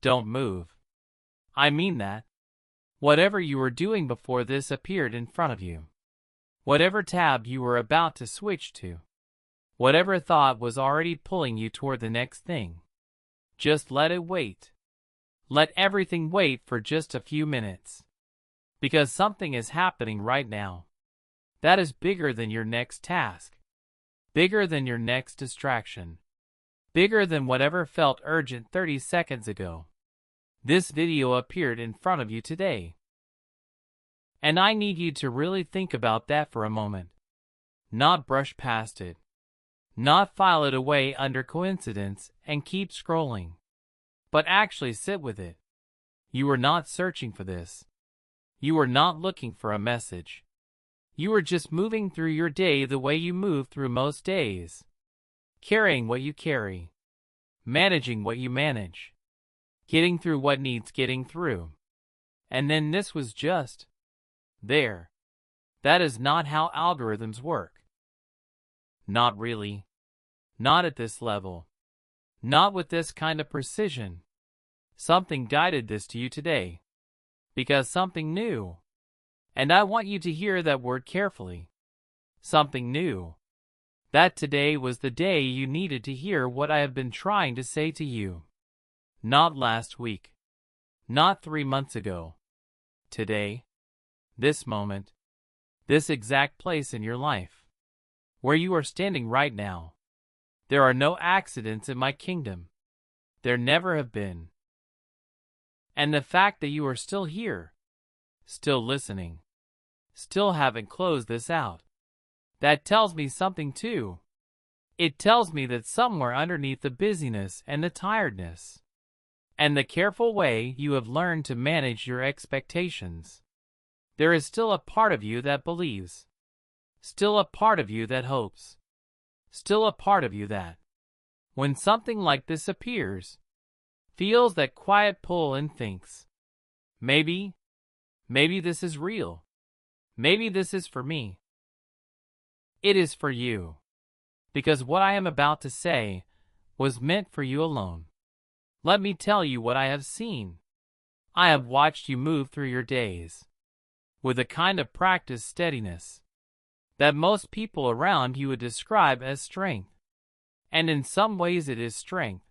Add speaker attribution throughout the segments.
Speaker 1: Don't move. I mean that. Whatever you were doing before this appeared in front of you. Whatever tab you were about to switch to. Whatever thought was already pulling you toward the next thing. Just let it wait. Let everything wait for just a few minutes. Because something is happening right now. That is bigger than your next task. Bigger than your next distraction. Bigger than whatever felt urgent 30 seconds ago. This video appeared in front of you today. And I need you to really think about that for a moment. Not brush past it. Not file it away under coincidence and keep scrolling. But actually sit with it. You were not searching for this. You were not looking for a message. You were just moving through your day the way you move through most days. Carrying what you carry. Managing what you manage. Getting through what needs getting through. And then this was just there. That is not how algorithms work. Not really. Not at this level. Not with this kind of precision. Something guided this to you today. Because something new. And I want you to hear that word carefully. Something new. That today was the day you needed to hear what I have been trying to say to you. Not last week. Not 3 months ago. Today. This moment. This exact place in your life. Where you are standing right now. There are no accidents in my kingdom. There never have been. And the fact that you are still here, still listening, still haven't closed this out, that tells me something too. It tells me that somewhere underneath the busyness and the tiredness, and the careful way you have learned to manage your expectations, there is still a part of you that believes, still a part of you that hopes, still a part of you that, when something like this appears, feels that quiet pull and thinks, maybe this is real. Maybe this is for me. It is for you. Because what I am about to say was meant for you alone. Let me tell you what I have seen. I have watched you move through your days with a kind of practiced steadiness that most people around you would describe as strength. And in some ways it is strength.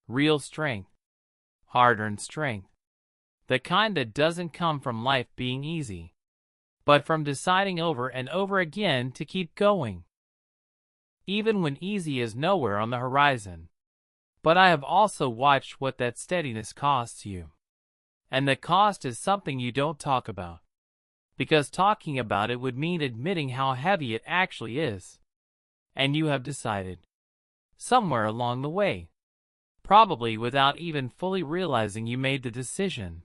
Speaker 1: Real strength. Hard-earned strength. The kind that doesn't come from life being easy, but from deciding over and over again to keep going. Even when easy is nowhere on the horizon. But I have also watched what that steadiness costs you. And the cost is something you don't talk about. Because talking about it would mean admitting how heavy it actually is. And you have decided, somewhere along the way, probably without even fully realizing you made the decision,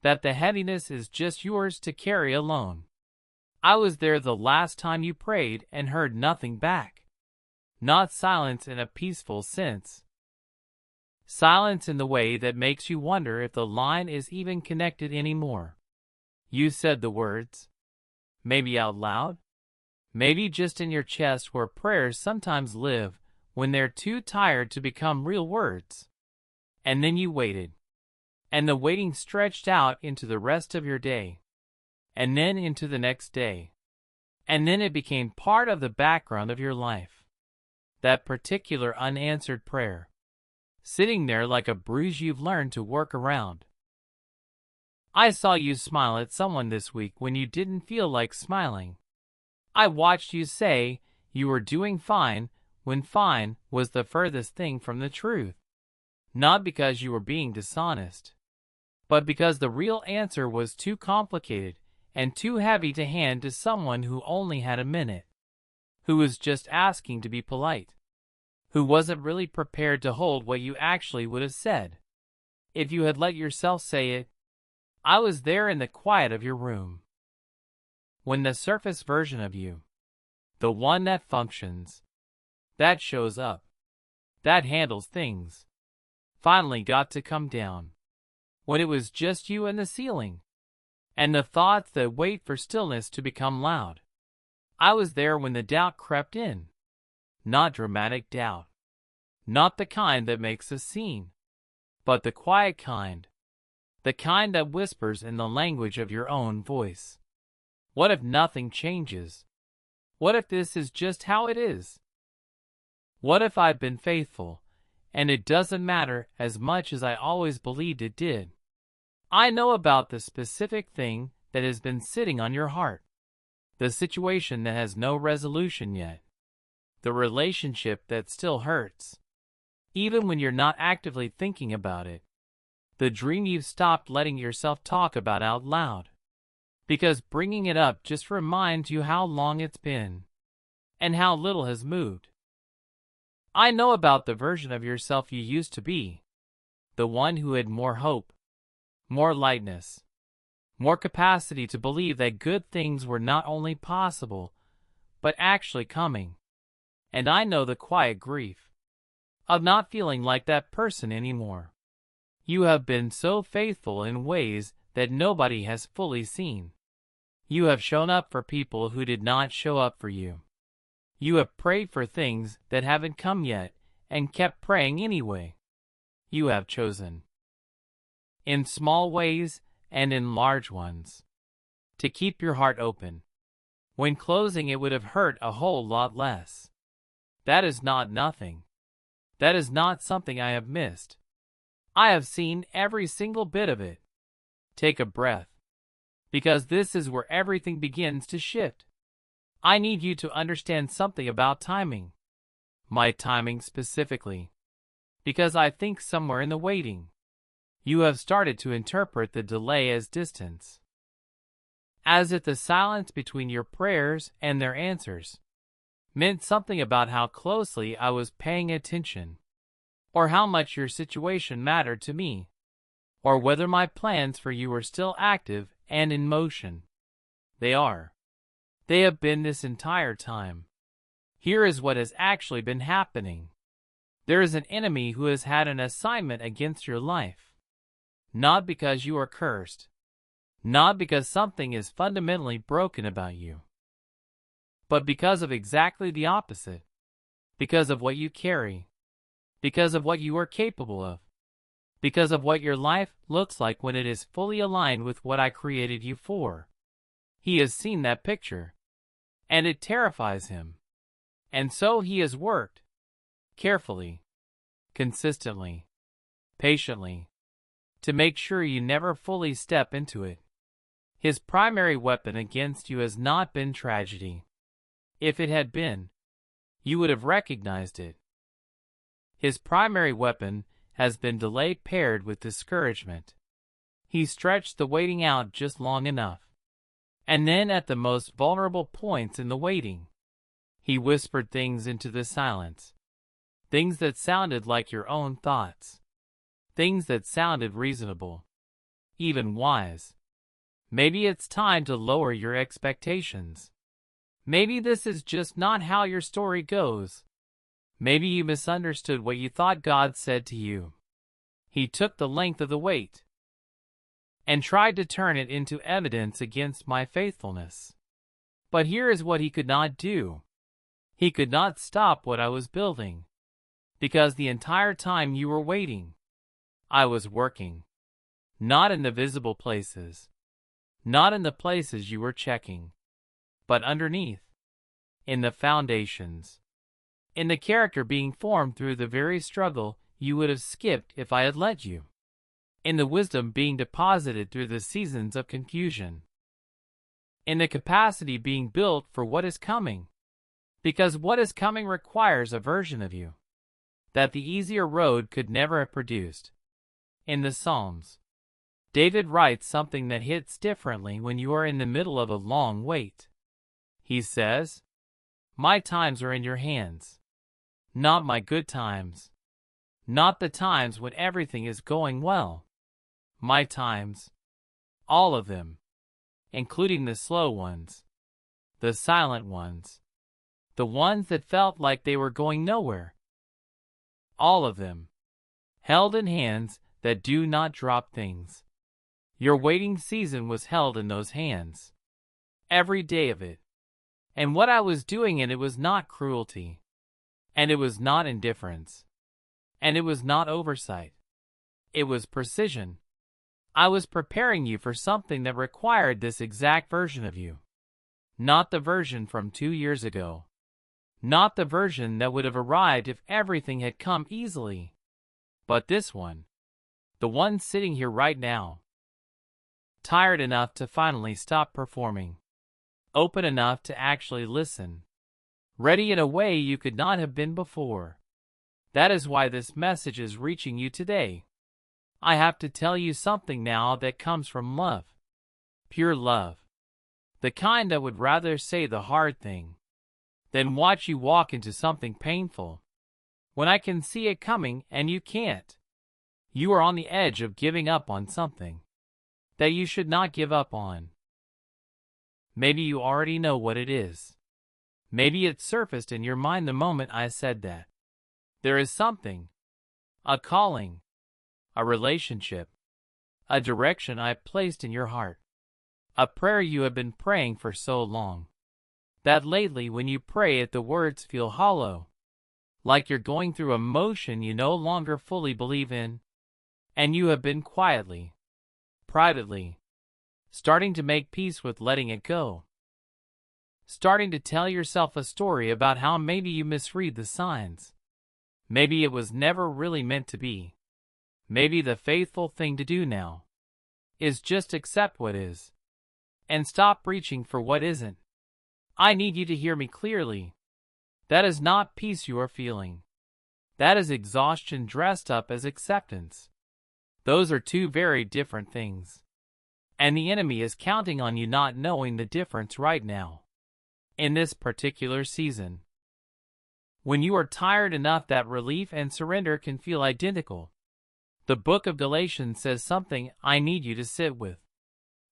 Speaker 1: that the heaviness is just yours to carry alone. I was there the last time you prayed and heard nothing back. Not silence in a peaceful sense. Silence in the way that makes you wonder if the line is even connected anymore. You said the words. Maybe out loud. Maybe just in your chest where prayers sometimes live when they're too tired to become real words. And then you waited. And the waiting stretched out into the rest of your day. And then into the next day. And then it became part of the background of your life. That particular unanswered prayer. Sitting there like a bruise you've learned to work around. I saw you smile at someone this week when you didn't feel like smiling. I watched you say you were doing fine when fine was the furthest thing from the truth. Not because you were being dishonest, but because the real answer was too complicated and too heavy to hand to someone who only had a minute, who was just asking to be polite, who wasn't really prepared to hold what you actually would have said if you had let yourself say it. I was there in the quiet of your room. When the surface version of you, the one that functions, that shows up, that handles things, finally got to come down. When it was just you and the ceiling, and the thoughts that wait for stillness to become loud. I was there when the doubt crept in. Not dramatic doubt. Not the kind that makes a scene. but the quiet kind, the kind that whispers in the language of your own voice. What if nothing changes? What if this is just how it is? What if I've been faithful, and it doesn't matter as much as I always believed it did? I know about the specific thing that has been sitting on your heart, the situation that has no resolution yet, the relationship that still hurts, even when you're not actively thinking about it, the dream you've stopped letting yourself talk about out loud, because bringing it up just reminds you how long it's been, and how little has moved. I know about the version of yourself you used to be, the one who had more hope, more lightness, more capacity to believe that good things were not only possible, but actually coming. And I know the quiet grief of not feeling like that person anymore. You have been so faithful in ways that nobody has fully seen. You have shown up for people who did not show up for you. You have prayed for things that haven't come yet and kept praying anyway. You have chosen, in small ways and in large ones, to keep your heart open. When closing it would have hurt a whole lot less. That is not nothing. That is not something I have missed. I have seen every single bit of it. Take a breath, because this is where everything begins to shift. I need you to understand something about timing. My timing specifically. Because I think somewhere in the waiting, you have started to interpret the delay as distance. As if the silence between your prayers and their answers meant something about how closely I was paying attention, or how much your situation mattered to me, or whether my plans for you are still active and in motion. They are. They have been this entire time. Here is what has actually been happening. There is an enemy who has had an assignment against your life. Not because you are cursed. Not because something is fundamentally broken about you. But because of exactly the opposite. Because of what you carry. Because of what you are capable of. Because of what your life looks like when it is fully aligned with what I created you for. He has seen that picture, and it terrifies him. And so he has worked, carefully, consistently, patiently, to make sure you never fully step into it. His primary weapon against you has not been tragedy. If it had been, you would have recognized it. His primary weapon has been delay paired with discouragement. He stretched the waiting out just long enough. And then at the most vulnerable points in the waiting, he whispered things into the silence. Things that sounded like your own thoughts. Things that sounded reasonable. Even wise. Maybe it's time to lower your expectations. Maybe this is just not how your story goes. Maybe you misunderstood what you thought God said to you. He took the length of the wait and tried to turn it into evidence against my faithfulness. But here is what he could not do. He could not stop what I was building. Because the entire time you were waiting, I was working. Not in the visible places. Not in the places you were checking. But underneath. In the foundations. In the character being formed through the very struggle you would have skipped if I had let you. In the wisdom being deposited through the seasons of confusion. In the capacity being built for what is coming. Because what is coming requires a version of you that the easier road could never have produced. In the Psalms, David writes something that hits differently when you are in the middle of a long wait. He says, "My times are in your hands. Not my good times. Not the times when everything is going well. My times. All of them. Including the slow ones. The silent ones. The ones that felt like they were going nowhere. All of them. Held in hands that do not drop things. Your waiting season was held in those hands. Every day of it. And what I was doing in it was not cruelty. And it was not indifference. And it was not oversight. It was precision. I was preparing you for something that required this exact version of you. Not the version from 2 years ago. Not the version that would have arrived if everything had come easily. But this one. The one sitting here right now. Tired enough to finally stop performing. Open enough to actually listen. Ready in a way you could not have been before. That is why this message is reaching you today. I have to tell you something now that comes from love. Pure love. The kind that would rather say the hard thing than watch you walk into something painful. When I can see it coming and you can't. You are on the edge of giving up on something that you should not give up on. Maybe you already know what it is. Maybe it surfaced in your mind the moment I said that. There is something, a calling, a relationship, a direction I have placed in your heart, a prayer you have been praying for so long, that lately when you pray it the words feel hollow, like you're going through a motion you no longer fully believe in, and you have been quietly, privately, starting to make peace with letting it go. Starting to tell yourself a story about how maybe you misread the signs. Maybe it was never really meant to be. Maybe the faithful thing to do now is just accept what is and stop reaching for what isn't. I need you to hear me clearly. That is not peace you are feeling. That is exhaustion dressed up as acceptance. Those are two very different things. And the enemy is counting on you not knowing the difference right now. In this particular season. When you are tired enough that relief and surrender can feel identical. The book of Galatians says something I need you to sit with.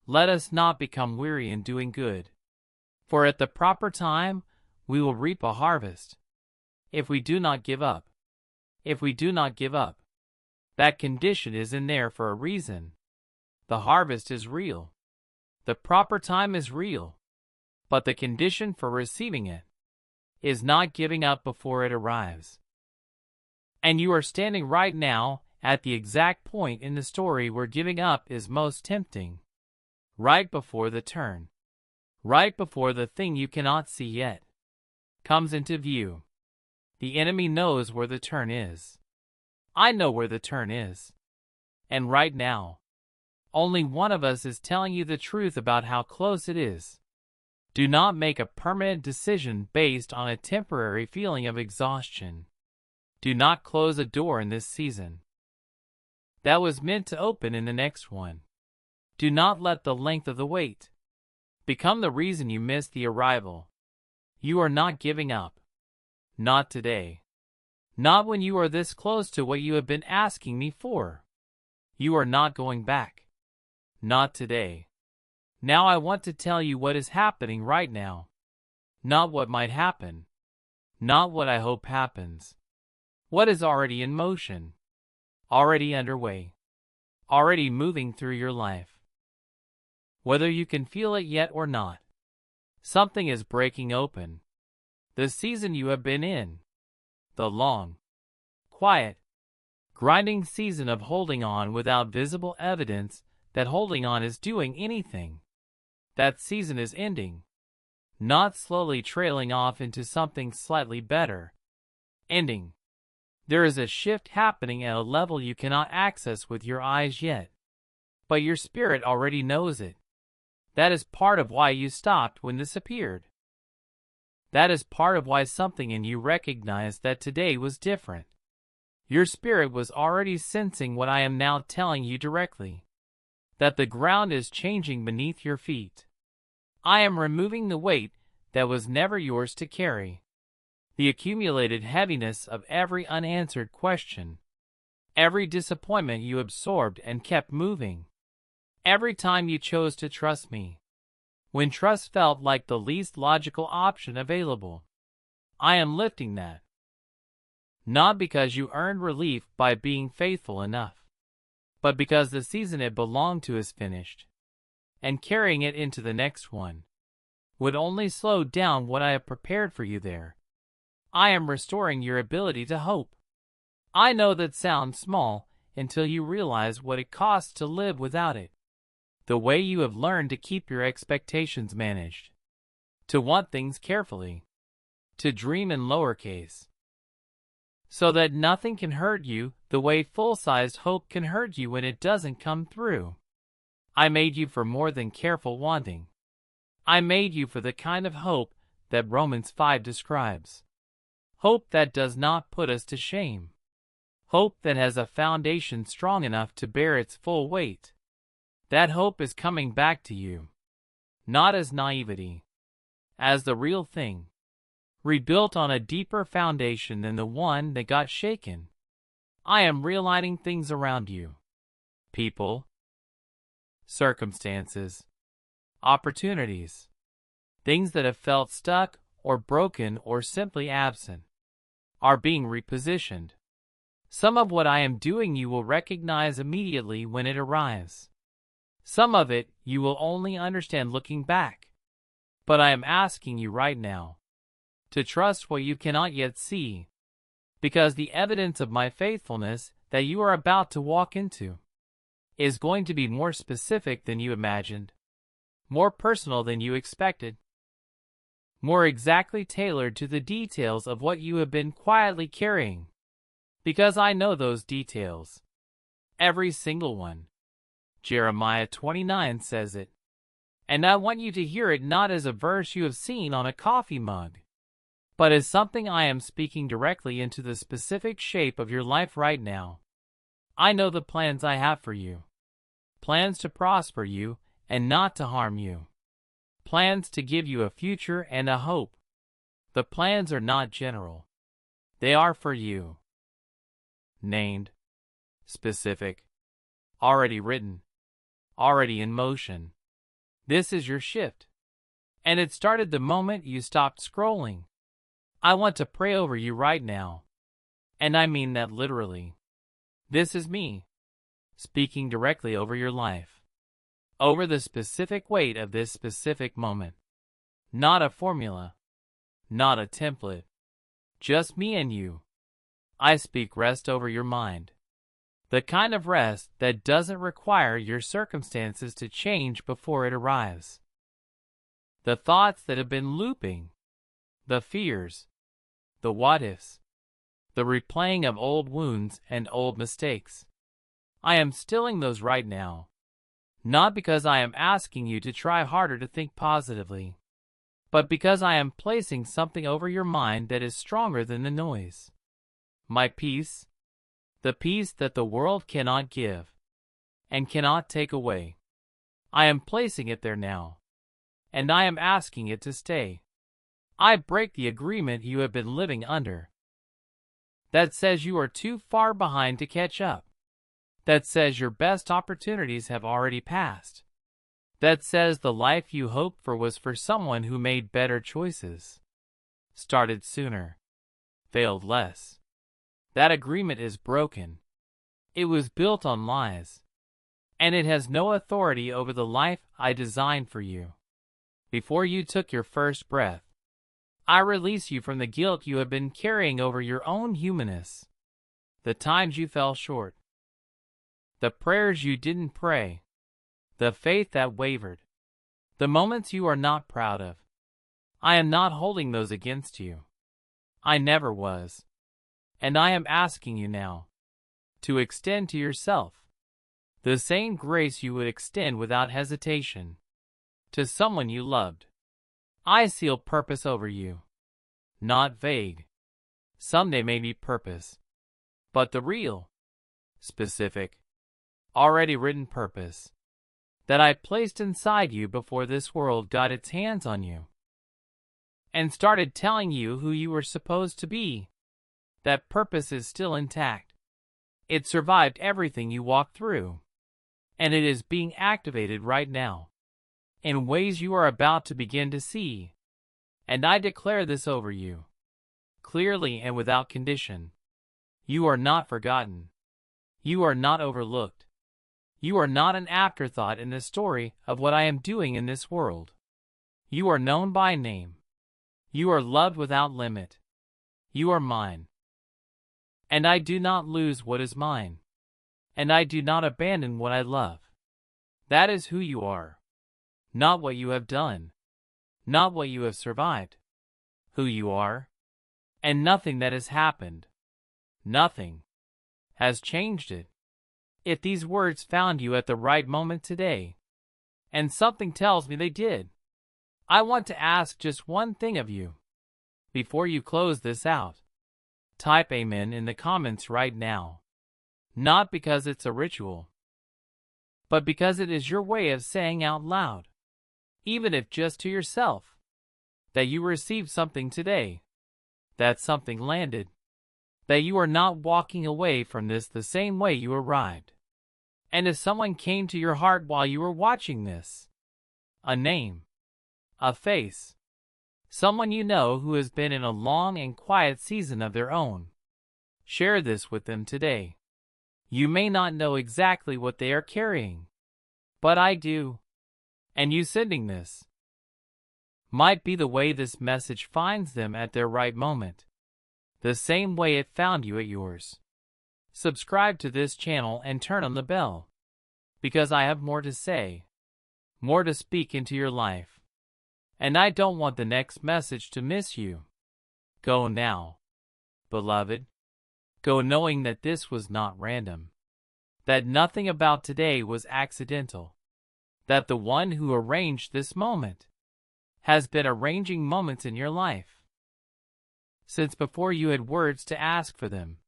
Speaker 1: Let us not become weary in doing good. For at the proper time, we will reap a harvest. If we do not give up. If we do not give up. That condition is in there for a reason. The harvest is real. The proper time is real. But the condition for receiving it is not giving up before it arrives. And you are standing right now at the exact point in the story where giving up is most tempting. Right before the turn. Right before the thing you cannot see yet comes into view. The enemy knows where the turn is. I know where the turn is. And right now, only one of us is telling you the truth about how close it is. Do not make a permanent decision based on a temporary feeling of exhaustion. Do not close a door in this season that was meant to open in the next one. Do not let the length of the wait become the reason you miss the arrival. You are not giving up. Not today. Not when you are this close to what you have been asking me for. You are not going back. Not today. Now I want to tell you what is happening right now. Not what might happen. Not what I hope happens. What is already in motion. Already underway. Already moving through your life. Whether you can feel it yet or not. Something is breaking open. The season you have been in. The long, quiet, grinding season of holding on without visible evidence that holding on is doing anything. That season is ending. Not slowly trailing off into something slightly better. Ending. There is a shift happening at a level you cannot access with your eyes yet. But your spirit already knows it. That is part of why you stopped when this appeared. That is part of why something in you recognized that today was different. Your spirit was already sensing what I am now telling you directly. That the ground is changing beneath your feet. I am removing the weight that was never yours to carry. The accumulated heaviness of every unanswered question. Every disappointment you absorbed and kept moving. Every time you chose to trust me. When trust felt like the least logical option available. I am lifting that. Not because you earned relief by being faithful enough, but because the season it belonged to is finished, and carrying it into the next one would only slow down what I have prepared for you there. I am restoring your ability to hope. I know that sounds small until you realize what it costs to live without it. The way you have learned to keep your expectations managed, to want things carefully, to dream in lowercase, so that nothing can hurt you the way full-sized hope can hurt you when it doesn't come through. I made you for more than careful wanting. I made you for the kind of hope that Romans 5 describes. Hope that does not put us to shame. Hope that has a foundation strong enough to bear its full weight. That hope is coming back to you, not as naivety, as the real thing, rebuilt on a deeper foundation than the one that got shaken. I am realigning things around you. People, circumstances, opportunities, things that have felt stuck or broken or simply absent, are being repositioned. Some of what I am doing you will recognize immediately when it arrives. Some of it you will only understand looking back. But I am asking you right now to trust what you cannot yet see, because the evidence of my faithfulness that you are about to walk into is going to be more specific than you imagined, more personal than you expected, more exactly tailored to the details of what you have been quietly carrying, because I know those details, every single one. Jeremiah 29 says it, and I want you to hear it not as a verse you have seen on a coffee mug, but as something I am speaking directly into the specific shape of your life right now. I know the plans I have for you, plans to prosper you and not to harm you, plans to give you a future and a hope. The plans are not general. They are for you. Named, specific, already written, already in motion. This is your shift. And it started the moment you stopped scrolling. I want to pray over you right now. And I mean that literally. This is me, speaking directly over your life, over the specific weight of this specific moment. Not a formula, not a template, just me and you. I speak rest over your mind. The kind of rest that doesn't require your circumstances to change before it arrives. The thoughts that have been looping, the fears, the what-ifs, the replaying of old wounds and old mistakes. I am stilling those right now, not because I am asking you to try harder to think positively, but because I am placing something over your mind that is stronger than the noise. My peace, the peace that the world cannot give and cannot take away. I am placing it there now, and I am asking it to stay. I break the agreement you have been living under, that says you are too far behind to catch up, that says your best opportunities have already passed, that says the life you hoped for was for someone who made better choices, started sooner, failed less. That agreement is broken. It was built on lies, and it has no authority over the life I designed for you. Before you took your first breath, I release you from the guilt you have been carrying over your own humanness, the times you fell short, the prayers you didn't pray, the faith that wavered, the moments you are not proud of. I am not holding those against you. I never was. And I am asking you now to extend to yourself the same grace you would extend without hesitation to someone you loved. I seal purpose over you, not vague. Someday may be purpose, but the real, specific, already written purpose that I placed inside you before this world got its hands on you and started telling you who you were supposed to be. That purpose is still intact. It survived everything you walked through, and it is being activated right now in ways you are about to begin to see. And I declare this over you, clearly and without condition. You are not forgotten. You are not overlooked. You are not an afterthought in the story of what I am doing in this world. You are known by name. You are loved without limit. You are mine. And I do not lose what is mine. and I do not abandon what I love. That is who you are. Not what you have done. Not what you have survived. Who you are. And nothing that has happened. Nothing. Has changed it. If these words found you at the right moment today, and something tells me they did, I want to ask just one thing of you. Before you close this out, type Amen in the comments right now. Not because it's a ritual, but because it is your way of saying out loud, even if just to yourself, that you received something today, that something landed, that you are not walking away from this the same way you arrived. And if someone came to your heart while you were watching this, a name, a face, someone you know who has been in a long and quiet season of their own, share this with them today. You may not know exactly what they are carrying, but I do. And you sending this might be the way this message finds them at their right moment, the same way it found you at yours. Subscribe to this channel and turn on the bell, because I have more to say, more to speak into your life, and I don't want the next message to miss you. Go now, beloved. Go knowing that this was not random, that nothing about today was accidental, that the one who arranged this moment has been arranging moments in your life since before you had words to ask for them.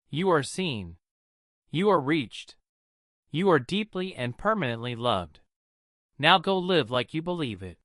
Speaker 1: You are seen. You are reached. You are deeply and permanently loved. Now go live like you believe it.